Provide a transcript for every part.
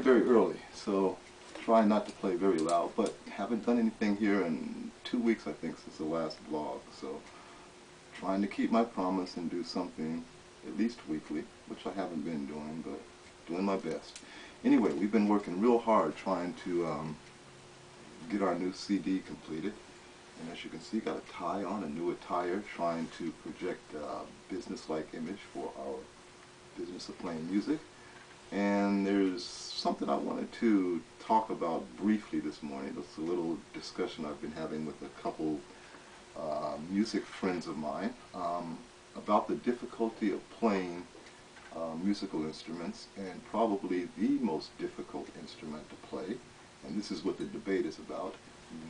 very early, so try not to play very loud, but haven't done anything here in 2 weeks, I think, since the last vlog, so trying to keep my promise and do something at least weekly, which I haven't been doing, but doing my best. Anyway, we've been working real hard trying to get our new CD completed, and as you can see, got a tie on, a new attire, trying to project a business-like image for our business of playing music. And there's something I wanted to talk about briefly this morning. It's a little discussion I've been having with a couple music friends of mine about the difficulty of playing musical instruments, and probably the most difficult instrument to play, and this is what the debate is about.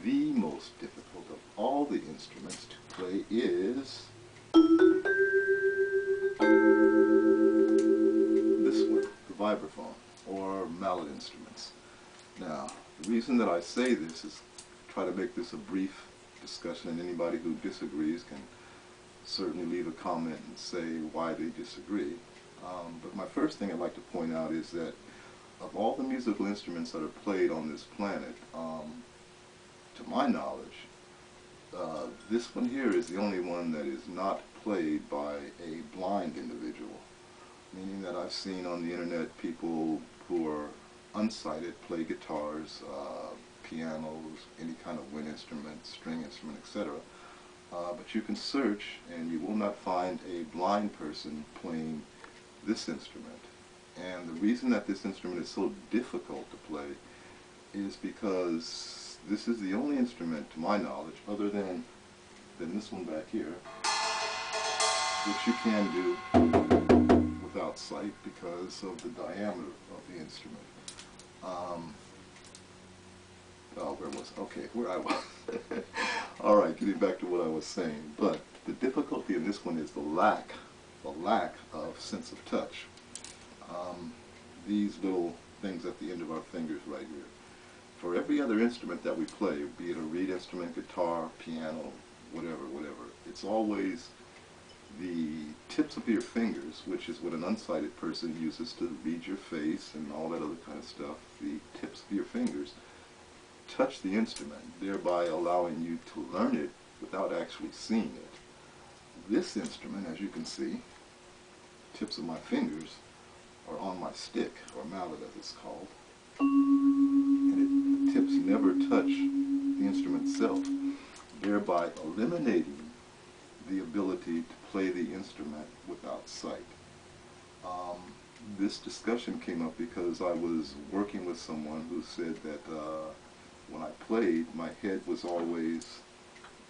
The most difficult of all the instruments to play is this one, the vibraphone, or mallet instruments. Now, the reason that I say this is try to make this a brief discussion, and anybody who disagrees can certainly leave a comment and say why they disagree. But my first thing I'd like to point out is that of all the musical instruments that are played on this planet, to my knowledge, this one here is the only one that is not played by a blind individual. Meaning that I've seen on the internet people who are unsighted play guitars, pianos, any kind of wind instrument, string instrument, etc. But you can search and you will not find a blind person playing this instrument. And the reason that this instrument is so difficult to play is because this is the only instrument, to my knowledge, other than this one back here, which you can do without sight because of the diameter of the instrument. Where I was. Alright, getting back to what I was saying. But the difficulty in this one is the lack of sense of touch. These little things at the end of our fingers right here. For every other instrument that we play, be it a reed instrument, guitar, piano, whatever, it's always the tips of your fingers, which is what an unsighted person uses to read your face and all that other kind of stuff. The tips of your fingers touch the instrument, thereby allowing you to learn it without actually seeing it. This instrument, as you can see, tips of my fingers are on my stick, or mallet as it's called, and the tips never touch the instrument itself, thereby eliminating the ability to play the instrument without sight. This discussion came up because I was working with someone who said that when I played, my head was always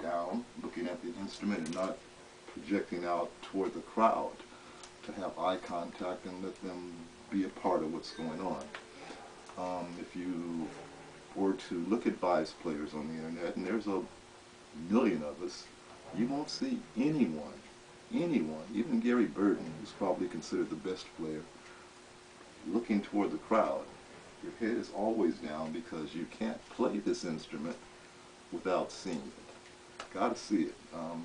down, looking at the instrument and not projecting out toward the crowd to have eye contact and let them be a part of what's going on. If you were to look at bass players on the internet, and there's a million of us, you won't see anyone, even Gary Burton, who's probably considered the best player, looking toward the crowd. Your head is always down because you can't play this instrument without seeing it. Gotta see it.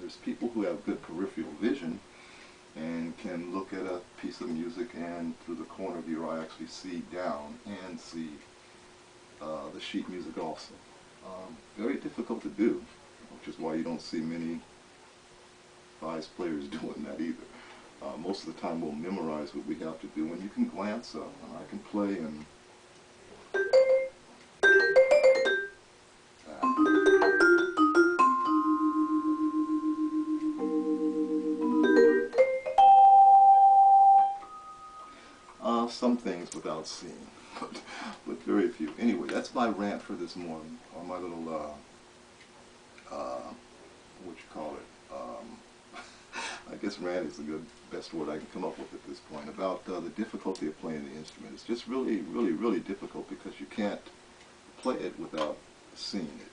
There's people who have good peripheral vision and can look at a piece of music and through the corner of your eye actually see down and see the sheet music also. Very difficult to do, which is why you don't see many bass players doing that either. Most of the time we'll memorize what we have to do, and you can glance up, and I can play and some things without seeing, but very few. Anyway, that's my rant for this morning, or my little, what you call it, I guess rant is the best word I can come up with at this point, about the difficulty of playing the instrument. It's just really difficult because you can't play it without seeing it.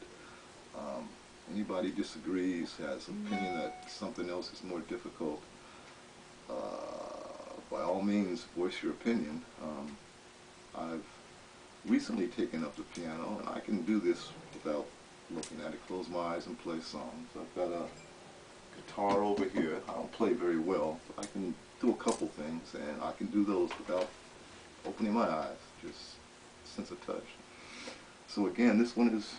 Anybody disagrees, has an opinion that something else is more difficult, by all means voice your opinion. I've recently taken up the piano, and I can do this without looking at it, close my eyes and play songs. I've got a guitar over here. I don't play very well, but I can do a couple things, and I can do those without opening my eyes, just sense of touch. So again, this one is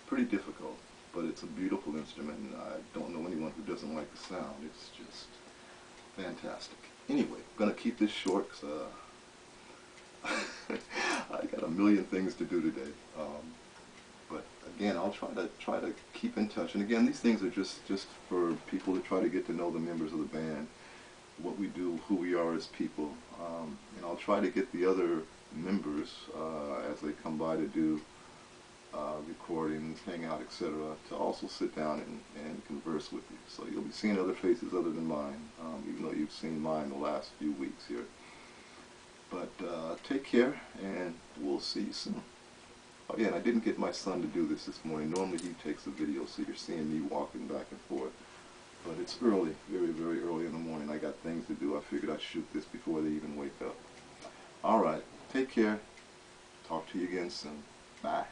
pretty difficult, but it's a beautiful instrument, and I don't know anyone who doesn't like the sound. It's just fantastic. Anyway, I'm going to keep this short because I got a million things to do today. But again, I'll try to keep in touch. And again, these things are just for people to try to get to know the members of the band, what we do, who we are as people. And I'll try to get the other members as they come by to do recordings, hang out, etc., to also sit down and converse with you. So you'll be seeing other faces other than mine, even though you've seen mine the last few weeks here. But take care, and we'll see you soon. Oh yeah, and I didn't get my son to do this morning. Normally he takes the video, so you're seeing me walking back and forth. But it's early, very, very early in the morning. I got things to do. I figured I'd shoot this before they even wake up. All right, take care. Talk to you again soon. Bye.